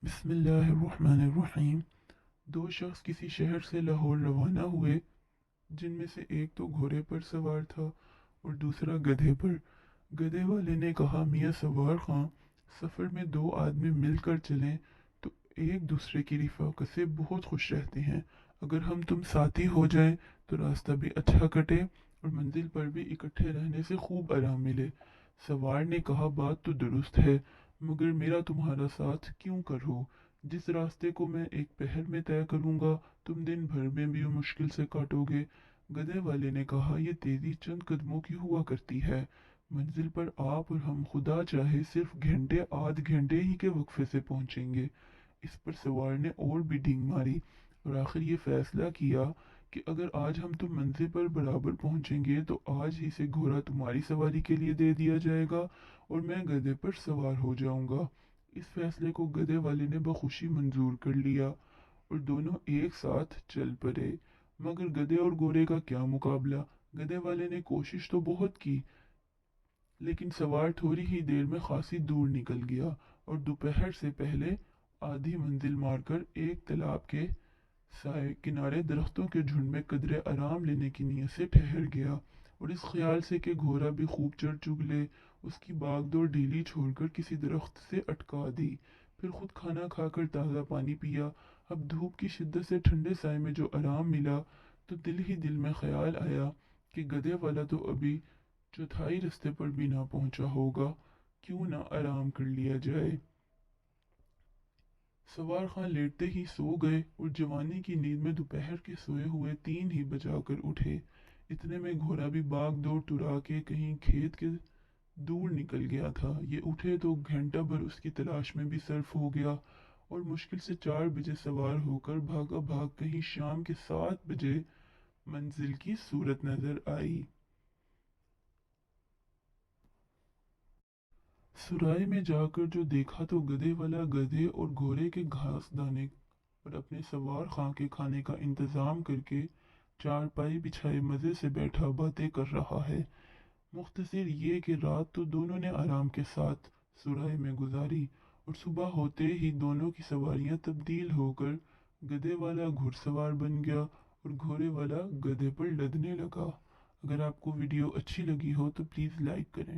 بسم اللہ الرحمن الرحیم۔ دو شخص کسی شہر سے لاہور روانہ ہوئے، جن میں سے ایک تو گھوڑے پر سوار تھا اور دوسرا گدھے پر۔ گدھے والے نے کہا، میاں سوار خاں، سفر میں دو آدمی مل کر چلیں تو ایک دوسرے کی رفاقت سے بہت خوش رہتے ہیں۔ اگر ہم تم ساتھی ہو جائیں تو راستہ بھی اچھا کٹے اور منزل پر بھی اکٹھے رہنے سے خوب آرام ملے۔ سوار نے کہا، بات تو درست ہے، مگر میرا تمہارا ساتھ کیوں کرو؟ جس راستے کو میں ایک پہر میں طے کروں گا تم دن بھر میں بھی مشکل سے کاٹو گے۔ گدھے والے نے کہا، یہ تیزی چند قدموں کی ہوا کرتی ہے، منزل پر آپ اور ہم خدا چاہے صرف گھنٹے آدھ گھنٹے ہی کے وقفے سے پہنچیں گے۔ اس پر سوار نے اور بھی ڈینگ ماری اور آخر یہ فیصلہ کیا کہ اگر آج ہم تم منزل پر برابر پہنچیں گے تو آج ہی سے گھوڑا تمہاری سواری کے لیے دے دیا جائے گا اور میں گدھے پر سوار ہو جاؤں گا۔ اس فیصلے کو گدھے والے نے بخوشی منظور کر لیا اور دونوں ایک ساتھ چل پڑے۔ مگر گدھے اور گھوڑے کا کیا مقابلہ؟ گدھے والے نے کوشش تو بہت کی، لیکن سوار تھوڑی ہی دیر میں خاصی دور نکل گیا اور دوپہر سے پہلے آدھی منزل مار کر ایک تالاب کے سائے کنارے درختوں کے جھنڈ میں قدرے آرام لینے کی نیت سے ٹھہر گیا، اور اس خیال سے کہ گھوڑا بھی خوب چڑھ چگ لے، اس کی باغ دوڑ ڈھیلی چھوڑ کر کسی درخت سے اٹکا دی، پھر خود کھانا کھا کر تازہ پانی پیا۔ اب دھوپ کی شدت سے ٹھنڈے سائے میں جو آرام ملا تو دل ہی دل میں خیال آیا کہ گدھے والا تو ابھی چوتھائی رستے پر بھی نہ پہنچا ہوگا، کیوں نہ آرام کر لیا جائے۔ سوار خان لیٹتے ہی سو گئے اور جوانی کی نیند میں دوپہر کے سوئے ہوئے 3 ہی بجا کر اٹھے۔ اتنے میں گھوڑا بھی باغ دوڑ ٹرا کے کہیں کھیت کے دور نکل گیا تھا۔ یہ اٹھے تو گھنٹہ بھر اس کی تلاش میں بھی صرف ہو گیا اور مشکل سے 4 بجے سوار ہو کر بھاگا بھاگ کہیں شام کے 7 بجے منزل کی صورت نظر آئی۔ سرائے میں جا کر جو دیکھا تو گدھے والا گدھے اور گھوڑے کے گھاس دانے اور اپنے سوار خاں کے کھانے کا انتظام کر کے چارپائی بچھائے مزے سے بیٹھا باتیں کر رہا ہے۔ مختصر یہ کہ رات تو دونوں نے آرام کے ساتھ سرائے میں گزاری اور صبح ہوتے ہی دونوں کی سواریاں تبدیل ہو کر گدھے والا گھڑ سوار بن گیا اور گھوڑے والا گدھے پر لدنے لگا۔ اگر آپ کو ویڈیو اچھی لگی ہو تو پلیز لائک کریں۔